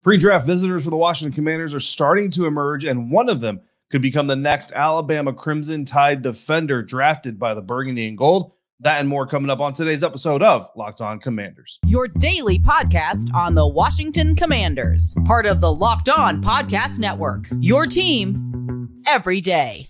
Pre-draft visitors for the Washington Commanders are starting to emerge, and one of them could become the next Alabama Crimson Tide defender drafted by the Burgundy and Gold. That and more coming up on today's episode of Locked On Commanders. Your daily podcast on the Washington Commanders. Part of the Locked On Podcast Network. Your team every day.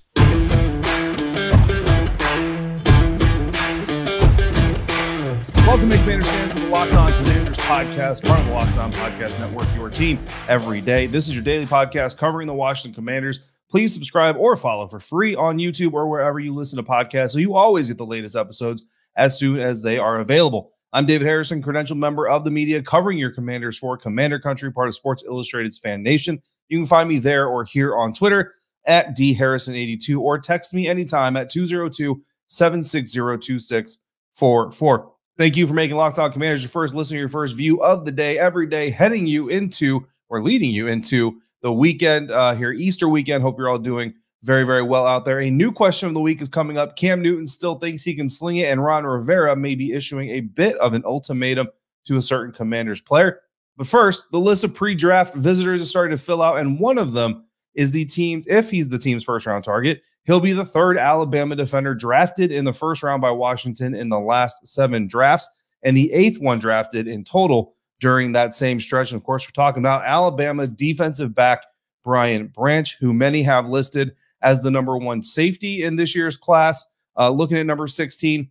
Welcome, Commanders fans, to the Locked On Commanders podcast, part of the Locked On Podcast Network, your team every day. This is your daily podcast covering the Washington Commanders. Please subscribe or follow for free on YouTube or wherever you listen to podcasts so you always get the latest episodes as soon as they are available. I'm David Harrison, credentialed member of the media covering your Commanders for Commander Country, part of Sports Illustrated's Fan Nation. You can find me there or here on Twitter at dharrison82 or text me anytime at 202-760-2644. Thank you for making Locked On Commanders your first listen, your first view of the day, every day, heading you into or leading you into the weekend here, Easter weekend. Hope you're all doing very, very well out there. A new question of the week is coming up. Cam Newton still thinks he can sling it, and Ron Rivera may be issuing a bit of an ultimatum to a certain Commanders player. But first, the list of pre-draft visitors is starting to fill out, and one of them is the team's, if he's the team's first-round target, he'll be the third Alabama defender drafted in the first round by Washington in the last 7 drafts, and the 8th one drafted in total during that same stretch. And of course, we're talking about Alabama defensive back Brian Branch, who many have listed as the number 1 safety in this year's class. Looking at number 16,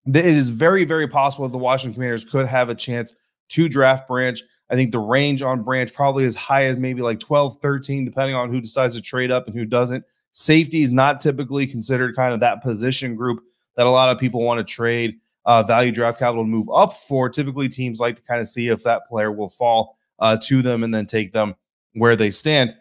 it is very, very possible that the Washington Commanders could have a chance to draft Branch. I think the range on Branch probably as high as maybe like 12, 13, depending on who decides to trade up and who doesn't. Safety is not typically considered kind of that position group that a lot of people want to trade value draft capital to move up for. Typically, teams like to kind of see if that player will fall to them and then take them where they stand.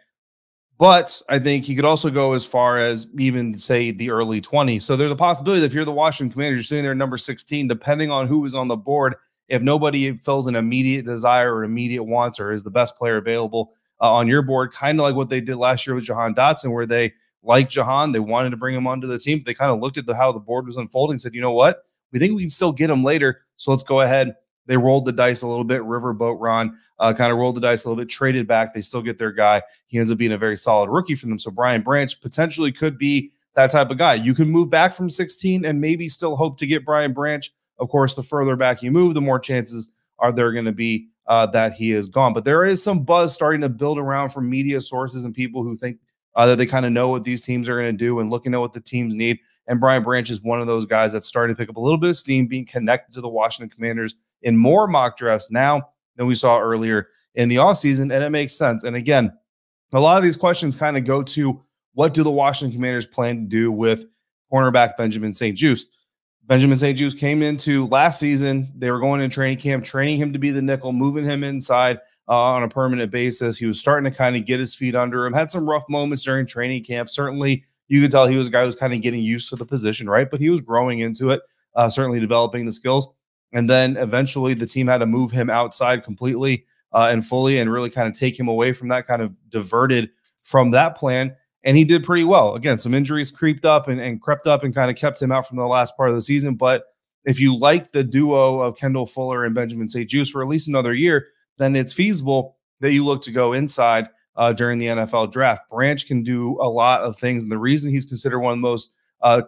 But I think he could also go as far as even, say, the early 20s. So there's a possibility that if you're the Washington Commanders, you're sitting there at number 16, depending on who is on the board, if nobody fills an immediate desire or immediate wants or is the best player available on your board, kind of like what they did last year with Jahan Dotson, where they liked Jahan, they wanted to bring him onto the team. They kind of looked at how the board was unfolding and said, you know what? We think we can still get him later, so let's go ahead. They rolled the dice a little bit. Riverboat Ron kind of rolled the dice a little bit, traded back. They still get their guy. He ends up being a very solid rookie for them. So Brian Branch potentially could be that type of guy. You can move back from 16 and maybe still hope to get Brian Branch. Of course, the further back you move, the more chances are there going to be that he is gone. But there is some buzz starting to build around from media sources and people who think that they kind of know what these teams are going to do and looking at what the teams need. And Brian Branch is one of those guys that's starting to pick up a little bit of steam, being connected to the Washington Commanders in more mock drafts now than we saw earlier in the offseason. And it makes sense. And again, a lot of these questions kind of go to what do the Washington Commanders plan to do with cornerback Benjamin St-Juste. Benjamin St-Juste came into last season. They were going in training camp, training him to be the nickel, moving him inside on a permanent basis. He was starting to kind of get his feet under him, had some rough moments during training camp. Certainly, you could tell he was a guy who was kind of getting used to the position, right? But he was growing into it, certainly developing the skills. And then eventually the team had to move him outside completely and fully and really kind of take him away from that, kind of diverted from that plan. And he did pretty well. Again, some injuries creeped up and crept up and kind of kept him out from the last part of the season. But if you like the duo of Kendall Fuller and Benjamin St-Juste for at least another year, then it's feasible that you look to go inside during the NFL draft. Branch can do a lot of things. And the reason he's considered one of the most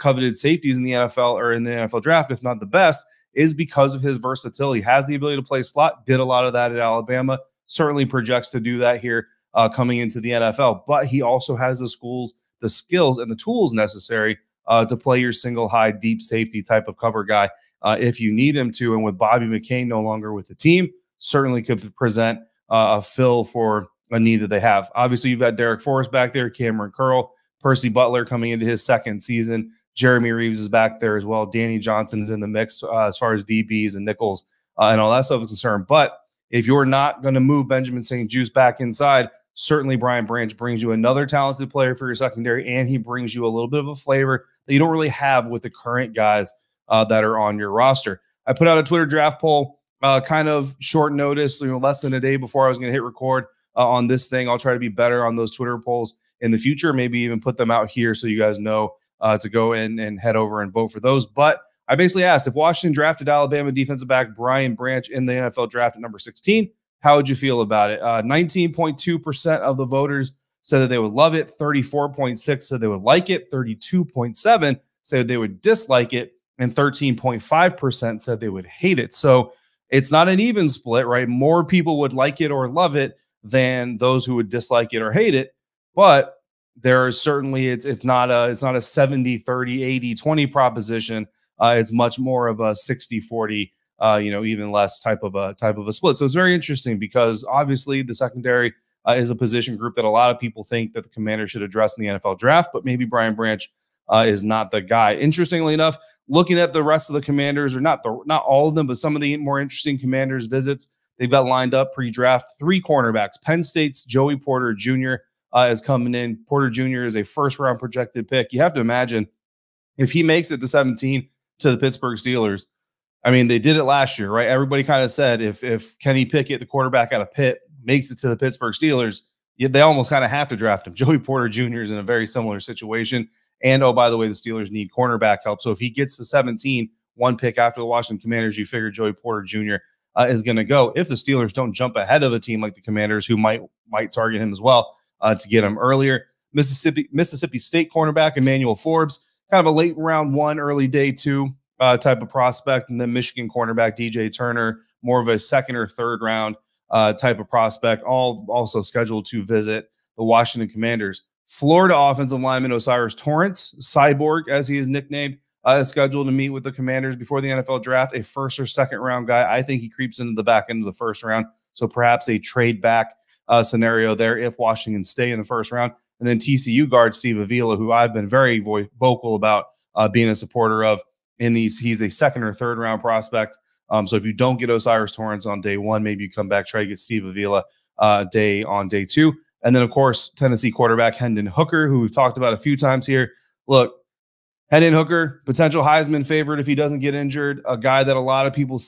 coveted safeties in the NFL or in the NFL draft, if not the best, is because of his versatility. Has the ability to play slot, did a lot of that at Alabama, certainly projects to do that here coming into the NFL. But he also has the skills and the tools necessary to play your single high, deep safety type of cover guy if you need him to. And with Bobby McCain no longer with the team, certainly could present a fill for a need that they have. Obviously, you've got Derek Forrest back there, Cameron Curl, Percy Butler coming into his 2nd season. Jeremy Reeves is back there as well. Danny Johnson is in the mix as far as DBs and nickels and all that stuff is concerned. But if you're not going to move Benjamin St-Juste back inside, certainly Brian Branch brings you another talented player for your secondary, and he brings you a little bit of a flavor that you don't really have with the current guys that are on your roster. I put out a Twitter draft poll, kind of short notice, less than a day before I was going to hit record on this thing. I'll try to be better on those Twitter polls in the future, maybe even put them out here so you guys know to go in and head over and vote for those. But I basically asked if Washington drafted Alabama defensive back Brian Branch in the NFL draft at number 16, how would you feel about it? 19.2% of the voters said that they would love it. 34.6% said they would like it. 32.7% said they would dislike it. And 13.5% said they would hate it. So it's not an even split, right? More people would like it or love it than those who would dislike it or hate it. But there is certainly, it's not a 70, 30, 80, 20 proposition. It's much more of a 60, 40, even less type of a split. So it's very interesting because obviously the secondary is a position group that a lot of people think that the Commanders should address in the NFL draft, but maybe Brian Branch is not the guy. Interestingly enough, looking at the rest of the Commanders, or not all of them, but some of the more interesting Commanders visits, they've got lined up pre-draft 3 cornerbacks. Penn State's Joey Porter Jr. Is coming in. Porter Jr. is a first-round projected pick. You have to imagine if he makes it to 17 to the Pittsburgh Steelers. I mean, they did it last year, right? Everybody kind of said if Kenny Pickett, the quarterback out of Pitt, makes it to the Pittsburgh Steelers, they almost kind of have to draft him. Joey Porter Jr. is in a very similar situation. And, oh, by the way, the Steelers need cornerback help. So if he gets to 17, 1 pick after the Washington Commanders, you figure Joey Porter Jr. Is going to go. If the Steelers don't jump ahead of a team like the Commanders, who might target him as well to get him earlier. Mississippi State cornerback Emmanuel Forbes, kind of a late round 1, early day 2 type of prospect. And then Michigan cornerback DJ Turner, more of a 2nd or 3rd round type of prospect, all also scheduled to visit the Washington Commanders. Florida offensive lineman Osiris Torrence, Cyborg as he is nicknamed, is scheduled to meet with the Commanders before the NFL draft, a 1st or 2nd round guy. I think he creeps into the back end of the 1st round, so perhaps a trade back scenario there if Washington stay in the 1st round. And then TCU guard Steve Avila, who I've been very vocal about being a supporter of in these. He's a 2nd or 3rd round prospect. So if you don't get Osiris Torrence on day 1, maybe you come back, try to get Steve Avila on day 2. And then, of course, Tennessee quarterback Hendon Hooker, who we've talked about a few times here. Look, Hendon Hooker, potential Heisman favorite if he doesn't get injured, a guy that a lot of people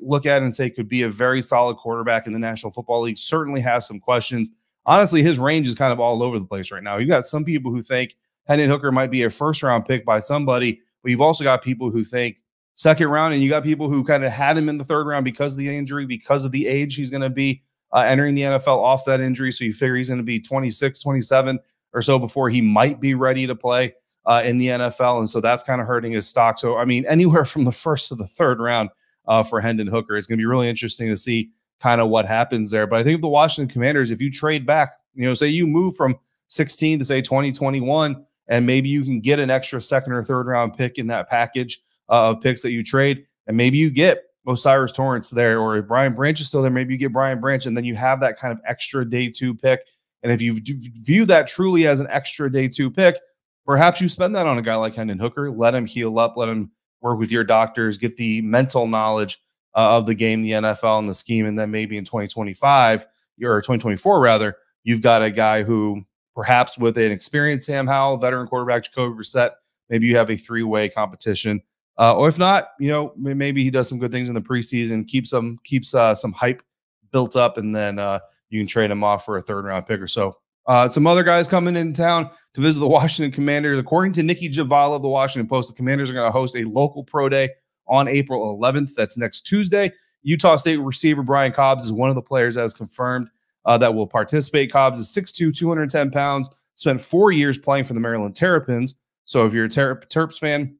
look at and say could be a very solid quarterback in the National Football League, certainly has some questions. Honestly, his range is kind of all over the place right now. You've got some people who think Hendon Hooker might be a 1st-round pick by somebody, but you've also got people who think 2nd round, and you got people who kind of had him in the 3rd round because of the injury, because of the age he's going to be entering the NFL off that injury. So you figure he's going to be 26, 27 or so before he might be ready to play in the NFL. And so that's kind of hurting his stock. So, I mean, anywhere from the 1st to the 3rd round for Hendon Hooker. It's going to be really interesting to see kind of what happens there. But I think the Washington Commanders, if you trade back, say you move from 16 to say 2021, and maybe you can get an extra 2nd or 3rd round pick in that package of picks that you trade, and maybe you get Osiris Torrence there, or if Brian Branch is still there, maybe you get Brian Branch, and then you have that kind of extra day 2 pick. And if you view that truly as an extra day 2 pick, perhaps you spend that on a guy like Hendon Hooker, let him heal up, let him work with your doctors, get the mental knowledge of the game, the NFL, and the scheme. And then maybe in 2025, or 2024 rather, you've got a guy who perhaps with an experienced Sam Howell, veteran quarterback Jacoby Brissett, maybe you have a 3-way competition. Or if not, maybe he does some good things in the preseason, keeps some hype built up, and then you can trade him off for a 3rd round pick or so. Some other guys coming in town to visit the Washington Commanders. According to Nikki Javala of the Washington Post, the Commanders are going to host a local pro day on April 11th. That's next Tuesday. Utah State receiver Brian Cobbs is one of the players that is confirmed that will participate. Cobbs is 6'2", 210 pounds, spent 4 years playing for the Maryland Terrapins. So if you're a Terps fan,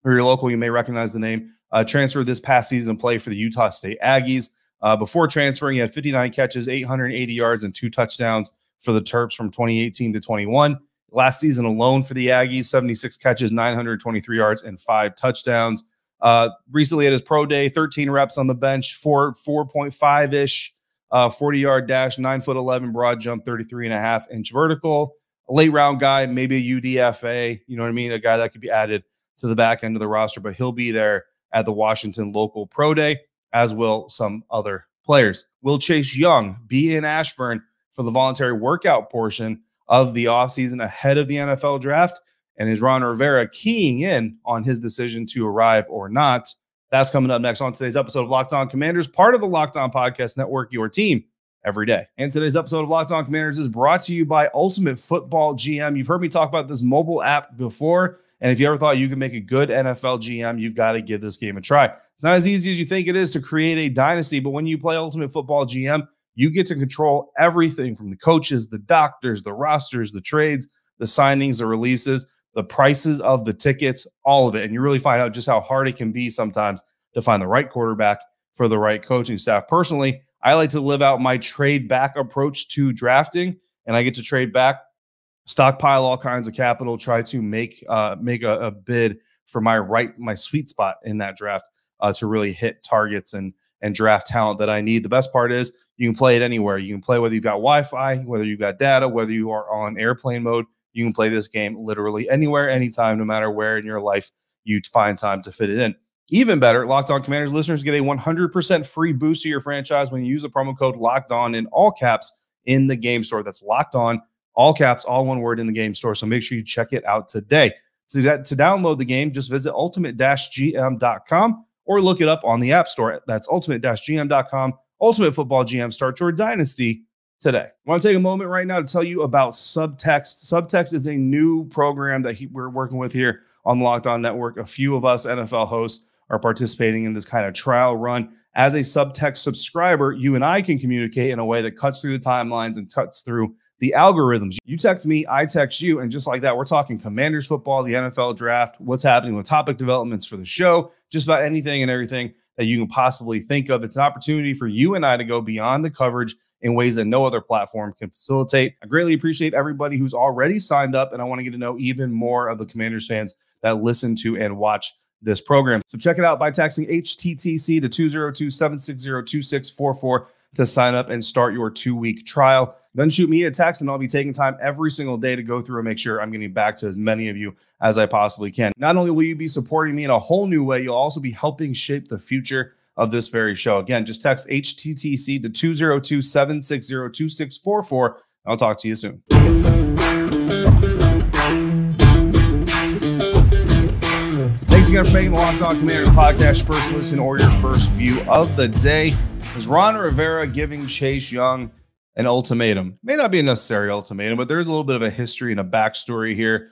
or you're local, you may recognize the name. Transferred this past season to play for the Utah State Aggies. Before transferring, he had 59 catches, 880 yards, and 2 touchdowns for the Terps from 2018 to 21. Last season alone for the Aggies, 76 catches, 923 yards, and 5 touchdowns. Recently at his pro day, 13 reps on the bench, 4.5-ish, 40-yard dash, 9'11" broad jump, 33.5-inch vertical. A late round guy, maybe a UDFA, you know what I mean? A guy that could be added to the back end of the roster, but he'll be there at the Washington local pro day, as will some other players. Will Chase Young be in Ashburn for the voluntary workout portion of the offseason ahead of the NFL draft? And is Ron Rivera keying in on his decision to arrive or not? That's coming up next on today's episode of Locked On Commanders, part of the Locked On Podcast Network, your team every day. And today's episode of Locked On Commanders is brought to you by Ultimate Football GM. You've heard me talk about this mobile app before, and if you ever thought you could make a good NFL GM, you've got to give this game a try. It's not as easy as you think it is to create a dynasty, but when you play Ultimate Football GM, You get to control everything from the coaches, the doctors, the rosters, the trades, the signings, the releases, the prices of the tickets, all of it. And you really find out just how hard it can be sometimes to find the right quarterback for the right coaching staff. Personally, I like to live out my trade back approach to drafting, and I get to trade back, stockpile all kinds of capital, try to make a bid for my sweet spot in that draft to really hit targets and draft talent that I need. The best part is you can play it anywhere. You can play whether you've got Wi-Fi, whether you've got data, whether you are on airplane mode. You can play this game literally anywhere, anytime, no matter where in your life you find time to fit it in. Even better, Locked On Commanders listeners get a 100% free boost to your franchise when you use the promo code Locked On in all caps in the game store. That's Locked On, all caps, all one word in the game store. So make sure you check it out today. To download the game, just visit ultimate-gm.com or look it up on the App Store. That's ultimate-gm.com. Ultimate Football GM. Start your dynasty today. I want to take a moment right now to tell you about Subtext. Subtext is a new program that we're working with here on the Locked On Network. A few of us NFL hosts are participating in this kind of trial run. As a Subtext subscriber, you and I can communicate in a way that cuts through the timelines and cuts through the algorithms. You text me, I text you, and just like that, we're talking Commanders football, the NFL draft, what's happening with topic developments for the show, just about anything and everything that you can possibly think of. It's an opportunity for you and I to go beyond the coverage in ways that no other platform can facilitate. I greatly appreciate everybody who's already signed up, and I want to get to know even more of the Commanders fans that listen to and watch this program. So check it out by texting HTTC to 202-760-2644 to sign up and start your 2-week trial. Then shoot me a text, and I'll be taking time every single day to go through and make sure I'm getting back to as many of you as I possibly can. Not only will you be supporting me in a whole new way, you'll also be helping shape the future of this very show. Again, just text HTTC to 202-760-2644. I'll talk to you soon. Thanks again for making the Locked On Commanders podcast first listen or your first view of the day. Is Ron Rivera giving Chase Young an ultimatum? May not be a necessary ultimatum, but there's a little bit of a history and a backstory here.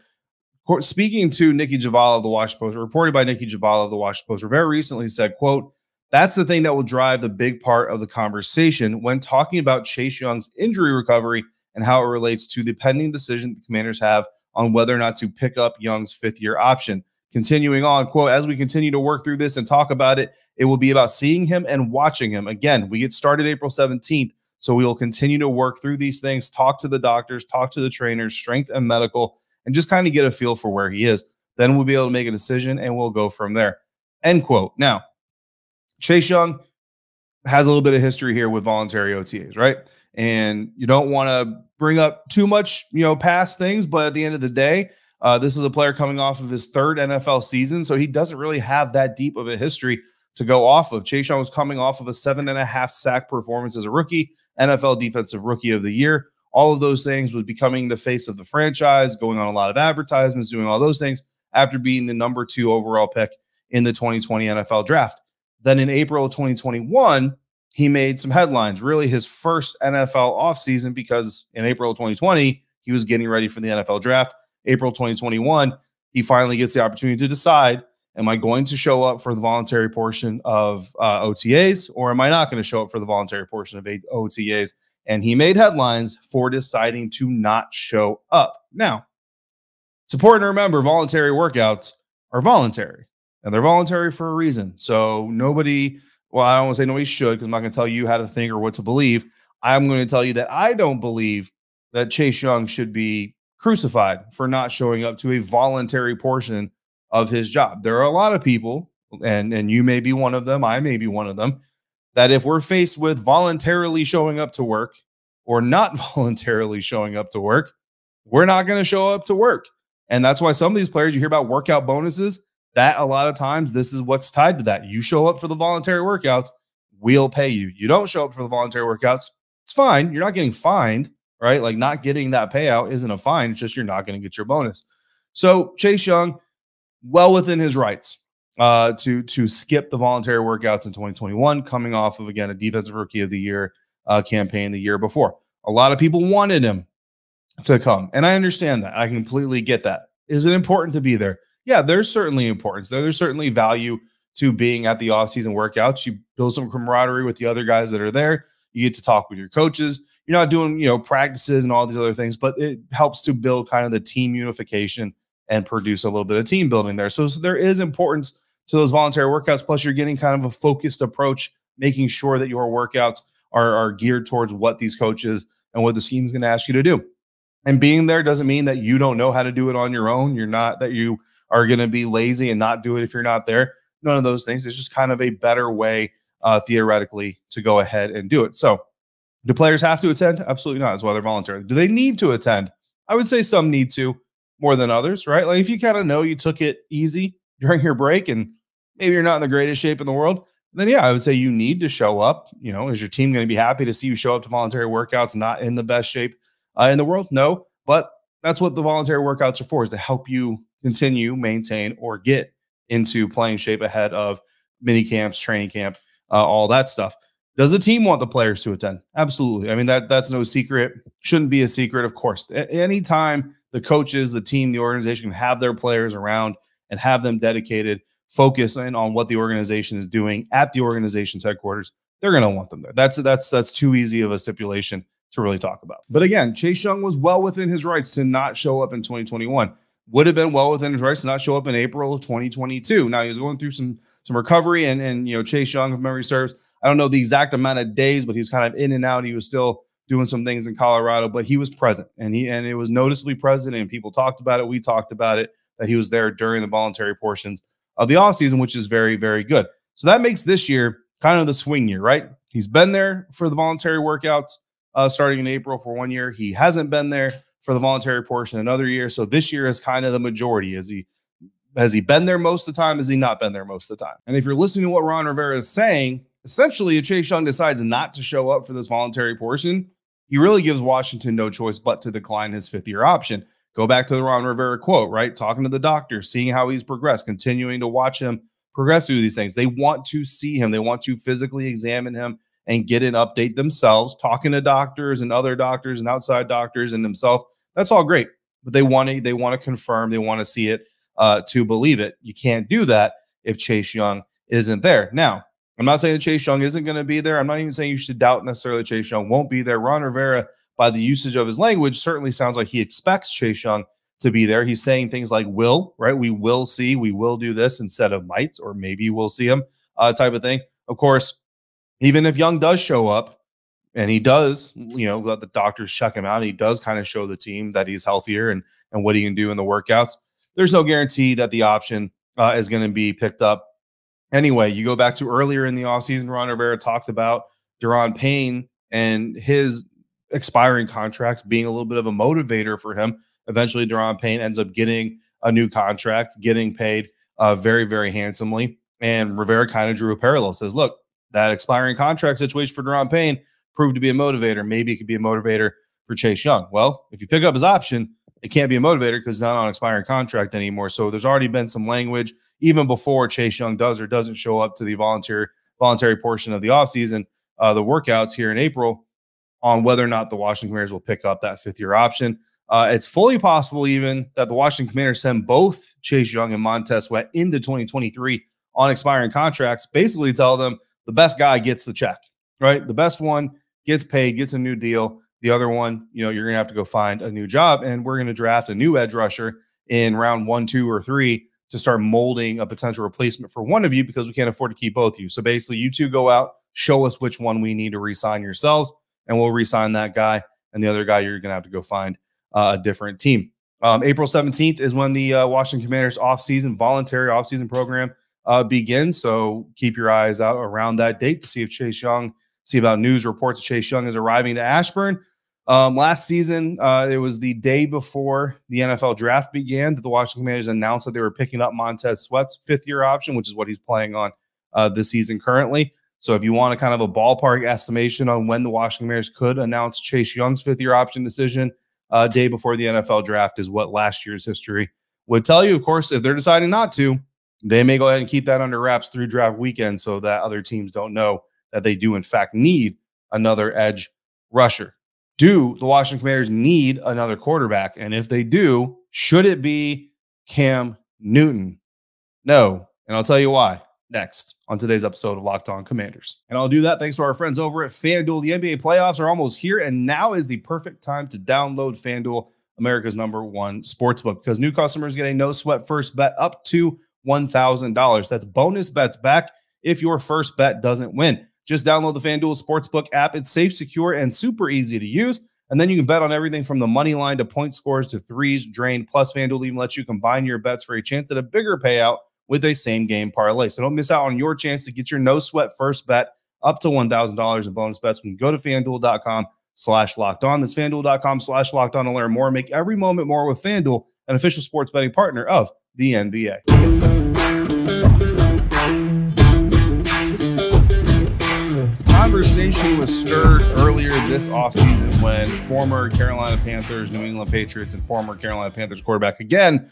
Speaking to Nikki Javala of the Washington Post, reported by Nikki Javala of the Washington Post, Rivera recently said, quote, "That's the thing that will drive the big part of the conversation when talking about Chase Young's injury recovery and how it relates to the pending decision the Commanders have on whether or not to pick up Young's fifth-year option." Continuing on, quote, "As we continue to work through this and talk about it, it will be about seeing him and watching him. Again, we get started April 17th, so we will continue to work through these things, talk to the doctors, talk to the trainers, strength and medical, and just kind of get a feel for where he is. Then we'll be able to make a decision, and we'll go from there." End quote. Now, Chase Young has a little bit of history here with voluntary OTAs, right? And you don't want to bring up too much, past things, but at the end of the day, this is a player coming off of his third NFL season, so he doesn't really have that deep of a history to go off of. Chase Young was coming off of a 7.5 sack performance as a rookie, NFL Defensive Rookie of the Year. All of those things, was becoming the face of the franchise, going on a lot of advertisements, doing all those things after being the number 2 overall pick in the 2020 NFL Draft. Then in April of 2021, he made some headlines, really his first NFL offseason, because in April of 2020, he was getting ready for the NFL Draft. April 2021, he finally gets the opportunity to decide, am I going to show up for the voluntary portion of OTAs, or am I not going to show up for the voluntary portion of OTAs? And he made headlines for deciding to not show up. Now, it's important to remember voluntary workouts are voluntary, and they're voluntary for a reason. So nobody, well, I don't want to say nobody should, because I'm not going to tell you how to think or what to believe. I'm going to tell you that I don't believe that Chase Young should be crucified for not showing up to a voluntary portion of his job. There are a lot of people, and you may be one of them, I may be one of them, that if we're faced with voluntarily showing up to work or not voluntarily showing up to work, we're not going to show up to work. And that's why some of these players, you hear about workout bonuses, that a lot of times this is what's tied to that. You show up for the voluntary workouts, we'll pay you. You don't show up for the voluntary workouts, it's fine. You're not getting fined, right? Like, not getting that payout isn't a fine. It's just you're not going to get your bonus. So Chase Young, well within his rights to skip the voluntary workouts in 2021, coming off of, again, a Defensive Rookie of the Year campaign the year before. A lot of people wanted him to come, and I understand that. I completely get that. Is it important to be there? Yeah, there's certainly importance there. There's certainly value to being at the offseason workouts. You build some camaraderie with the other guys that are there. You get to talk with your coaches. You're not doing, practices and all these other things, but it helps to build kind of the team unification and produce a little bit of team building there. So there is importance to those voluntary workouts. Plus, you're getting kind of a focused approach, making sure that your workouts are geared towards what these coaches and what the scheme is going to ask you to do. And being there doesn't mean that you don't know how to do it on your own. You're not that you are going to be lazy and not do it if you're not there. None of those things. It's just kind of a better way, theoretically, to go ahead and do it. So do players have to attend? Absolutely not. That's why they're voluntary. Do they need to attend? I would say some need to more than others, right? Like if you kind of know you took it easy during your break and maybe you're not in the greatest shape in the world, then yeah, I would say you need to show up. Is your team going to be happy to see you show up to voluntary workouts not in the best shape in the world? No, but that's what the voluntary workouts are for, is to help you continue, maintain, or get into playing shape ahead of mini camps, training camp, all that stuff. Does the team want the players to attend? Absolutely. I mean, that's no secret. Shouldn't be a secret, of course. Anytime the coaches, the team, the organization have their players around and have them dedicated, focus in on what the organization is doing at the organization's headquarters, they're going to want them there. That's too easy of a stipulation to really talk about. But again, Chase Young was well within his rights to not show up in 2021. Would have been well within his rights to not show up in April of 2022. Now, he was going through some recovery, and Chase Young, if memory serves, I don't know the exact amount of days, but he was kind of in and out. He was still doing some things in Colorado, but he was present, and it was noticeably present, and people talked about it. We talked about it, that he was there during the voluntary portions of the offseason, which is very, very good. So that makes this year kind of the swing year, right? He's been there for the voluntary workouts starting in April for 1 year. He hasn't been there for the voluntary portion another year. So this year is kind of the majority. Has he been there most of the time? Has he not been there most of the time? And if you're listening to what Ron Rivera is saying, essentially, if Chase Young decides not to show up for this voluntary portion, he really gives Washington no choice but to decline his fifth-year option. Go back to the Ron Rivera quote, right? Talking to the doctor, seeing how he's progressed, continuing to watch him progress through these things. They want to see him. They want to physically examine him and get an update themselves, talking to doctors and other doctors and outside doctors and themselves. That's all great, but they want to confirm, they want to see it to believe it. You can't do that if Chase Young isn't there. Now, I'm not saying that Chase Young isn't going to be there. I'm not even saying you should doubt necessarily Chase Young won't be there. Ron Rivera, by the usage of his language, certainly sounds like he expects Chase Young to be there. He's saying things like will, right? We will see, we will do this instead of might, or maybe we'll see him type of thing. Of course, even if Young does show up and he does, let the doctors check him out, he does kind of show the team that he's healthier and what he can do in the workouts, there's no guarantee that the option is going to be picked up. Anyway, you go back to earlier in the offseason, Ron Rivera talked about Daron Payne and his expiring contract being a little bit of a motivator for him. Eventually, Daron Payne ends up getting a new contract, getting paid very, very handsomely. And Rivera kind of drew a parallel, says, look, that expiring contract situation for Daron Payne proved to be a motivator. Maybe it could be a motivator for Chase Young. Well, if you pick up his option, it can't be a motivator because it's not on expiring contract anymore. So there's already been some language even before Chase Young does or doesn't show up to the voluntary portion of the offseason, the workouts here in April, on whether or not the Washington Commanders will pick up that fifth-year option. It's fully possible even that the Washington Commanders send both Chase Young and Montez Sweat into 2023 on expiring contracts, basically tell them the best guy gets the check, right? The best one gets paid, gets a new deal. The other one, you're going to have to go find a new job, and we're going to draft a new edge rusher in round 1, 2, or 3 to start molding a potential replacement for one of you because we can't afford to keep both of you. So basically, you two go out, show us which one we need to re-sign yourselves, and we'll re-sign that guy, and the other guy you're going to have to go find a different team. April 17th is when the Washington Commanders voluntary offseason program begins. So keep your eyes out around that date to see about news reports Chase Young is arriving to Ashburn. Last season, it was the day before the NFL draft began that the Washington Commanders announced that they were picking up Montez Sweat's fifth-year option, which is what he's playing on this season currently. So if you want a kind of a ballpark estimation on when the Washington Commanders could announce Chase Young's fifth-year option decision, day before the NFL draft is what last year's history would tell you. Of course, if they're deciding not to, they may go ahead and keep that under wraps through draft weekend so that other teams don't know that they do, in fact, need another edge rusher. Do the Washington Commanders need another quarterback? And if they do, should it be Cam Newton? No. And I'll tell you why. next on today's episode of Locked On Commanders. And I'll do that thanks to our friends over at FanDuel. The NBA playoffs are almost here, and now is the perfect time to download FanDuel, America's #1 sportsbook, because new customers get a no-sweat first bet up to $1,000. That's bonus bets back if your first bet doesn't win. Just download the FanDuel Sportsbook app. It's safe, secure, and super easy to use. And then you can bet on everything from the money line to point scores to threes drained. Plus, FanDuel even lets you combine your bets for a chance at a bigger payout with a same-game parlay. So don't miss out on your chance to get your no-sweat first bet up to $1,000 in bonus bets. You can go to FanDuel.com/LockedOn. That's FanDuel.com/LockedOn to learn more. Make every moment more with FanDuel, an official sports betting partner of the NBA. Conversation was stirred earlier this offseason when former Carolina Panthers, New England Patriots, and former Carolina Panthers quarterback again,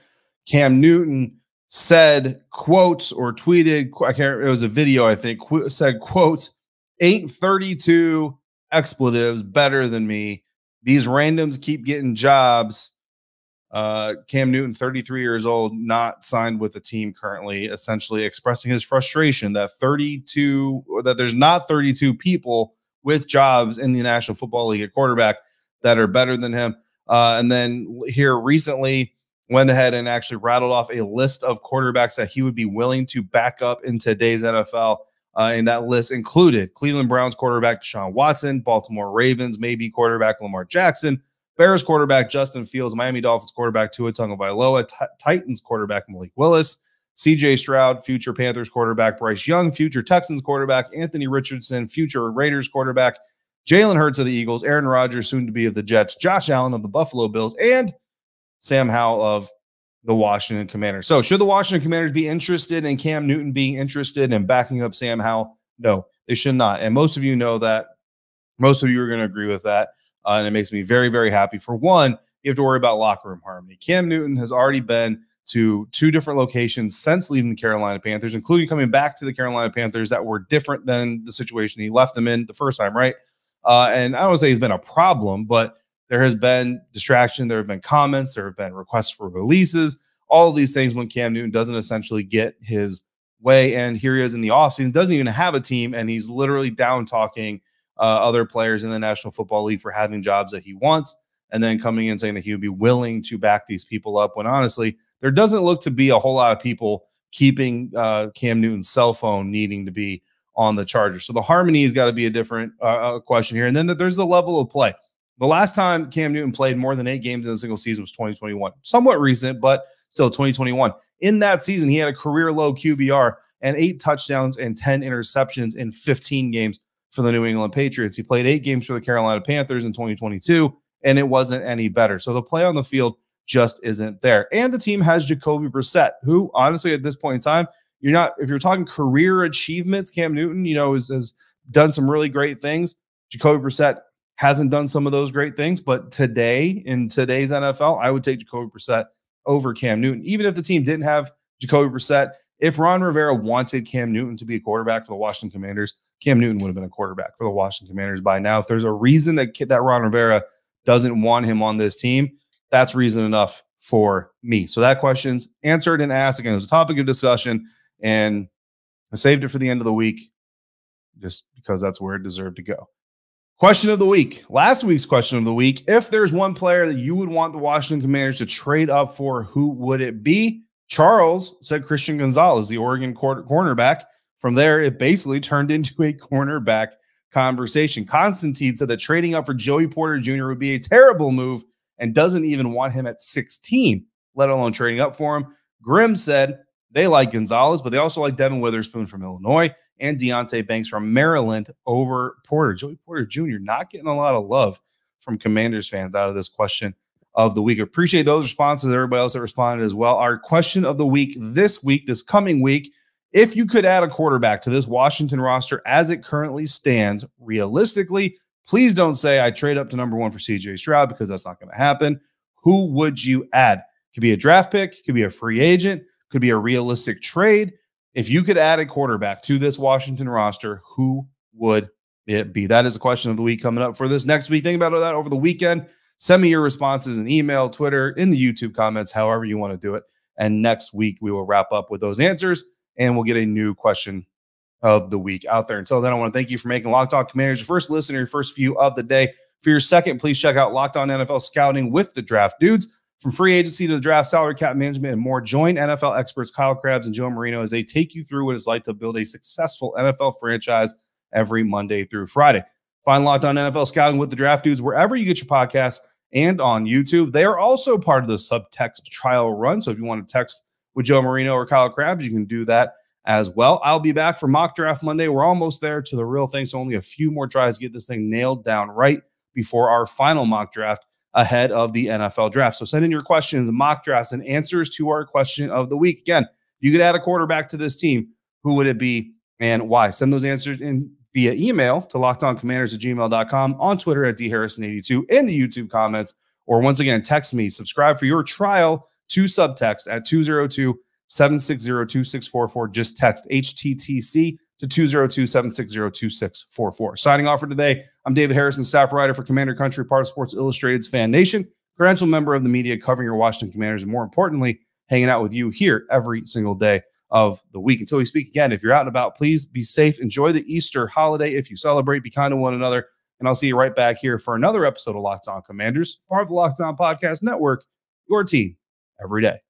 Cam Newton, said, quotes, or tweeted, it was a video, I think, said, quotes, "Ain't 32 expletives better than me. These randoms keep getting jobs." Cam Newton, 33 years old, not signed with the team currently, essentially expressing his frustration that there's not 32 people with jobs in the National Football League at quarterback that are better than him. And then here recently went ahead and actually rattled off a list of quarterbacks that he would be willing to back up in today's NFL. And that list included Cleveland Browns quarterback Deshaun Watson, Baltimore Ravens maybe quarterback Lamar Jackson, Bears quarterback Justin Fields, Miami Dolphins quarterback Tua Tagovailoa, Titans quarterback Malik Willis, C.J. Stroud, future Panthers quarterback Bryce Young, future Texans quarterback Anthony Richardson, future Raiders quarterback Jalen Hurts of the Eagles, Aaron Rodgers, soon to be of the Jets, Josh Allen of the Buffalo Bills, and Sam Howell of the Washington Commanders. So should the Washington Commanders be interested in Cam Newton being interested in backing up Sam Howell? No, they should not. And most of you know that. Most of you are going to agree with that. And it makes me very, very happy. For one, you have to worry about locker room harmony. Cam Newton has already been to 2 different locations since leaving the Carolina Panthers, including coming back to the Carolina Panthers that were different than the situation he left them in the first time, right? And I don't say he's been a problem, but there has been distraction. There have been comments. There have been requests for releases. All of these things when Cam Newton doesn't essentially get his way. And here he is in the offseason, doesn't even have a team, and he's literally down-talking other players in the National Football League for having jobs that he wants, and then coming in saying that he would be willing to back these people up when honestly, there doesn't look to be a whole lot of people keeping Cam Newton's cell phone needing to be on the Chargers. So the harmony has got to be a different question here. And then there's the level of play. The last time Cam Newton played more than 8 games in a single season was 2021. Somewhat recent, but still 2021. In that season, he had a career-low QBR and 8 touchdowns and 10 interceptions in 15 games for the New England Patriots. He played 8 games for the Carolina Panthers in 2022, and it wasn't any better. So the play on the field just isn't there. And the team has Jacoby Brissett, who honestly at this point in time, if you're talking career achievements, Cam Newton, has done some really great things. Jacoby Brissett hasn't done some of those great things, but in today's NFL, I would take Jacoby Brissett over Cam Newton. Even if the team didn't have Jacoby Brissett, if Ron Rivera wanted Cam Newton to be a quarterback for the Washington Commanders, Cam Newton would have been a quarterback for the Washington Commanders by now. If there's a reason that Ron Rivera doesn't want him on this team, that's reason enough for me. So that question's answered and asked. Again, it was a topic of discussion, and I saved it for the end of the week just because that's where it deserved to go. Question of the week. Last week's question of the week. If there's one player that you would want the Washington Commanders to trade up for, who would it be? Charles said Christian Gonzalez, the Oregon cornerback. From there, it basically turned into a cornerback conversation. Constantine said that trading up for Joey Porter Jr. would be a terrible move and doesn't even want him at 16, let alone trading up for him. Grimm said they like Gonzalez, but they also like Devin Witherspoon from Illinois and Deontay Banks from Maryland over Porter. Joey Porter Jr. not getting a lot of love from Commanders fans out of this question of the week. Appreciate those responses, everybody else that responded as well. Our question of the week this coming week, if you could add a quarterback to this Washington roster as it currently stands, realistically, please don't say I trade up to number 1 for C.J. Stroud, because that's not going to happen. Who would you add? Could be a draft pick, could be a free agent, could be a realistic trade. If you could add a quarterback to this Washington roster, who would it be? That is the question of the week coming up for this next week. Think about that over the weekend. Send me your responses in email, Twitter, in the YouTube comments, however you want to do it. And next week, we will wrap up with those answers and we'll get a new question of the week out there. Until then, I want to thank you for making Locked On Commanders your first listener, your first view of the day. For your second, please check out Locked On NFL Scouting with the Draft Dudes. From free agency to the draft, salary cap management, and more, join NFL experts Kyle Krabs and Joe Marino as they take you through what it's like to build a successful NFL franchise every Monday through Friday. Find Locked On NFL Scouting with the Draft Dudes wherever you get your podcasts and on YouTube. They are also part of the Subtext trial run, so if you want to text with Joe Marino or Kyle Krabs, you can do that as well. I'll be back for Mock Draft Monday. We're almost there to the real thing, so only a few more tries to get this thing nailed down right before our final mock draft ahead of the NFL draft. So send in your questions, mock drafts, and answers to our question of the week. Again, you could add a quarterback to this team. Who would it be and why? Send those answers in via email to lockedoncommanders@gmail.com, on Twitter at dharrison82, in the YouTube comments, or once again, text me. Subscribe for your trial to Subtext at 202-760-2644. Just text HTTC to 202-760-2644. Signing off for today, I'm David Harrison, staff writer for Commander Country, part of Sports Illustrated's Fan Nation, credential member of the media covering your Washington Commanders, and more importantly, hanging out with you here every single day of the week. Until we speak again, if you're out and about, please be safe. Enjoy the Easter holiday. If you celebrate, be kind to one another. And I'll see you right back here for another episode of Locked On Commanders, part of the Locked On Podcast Network, your team every day.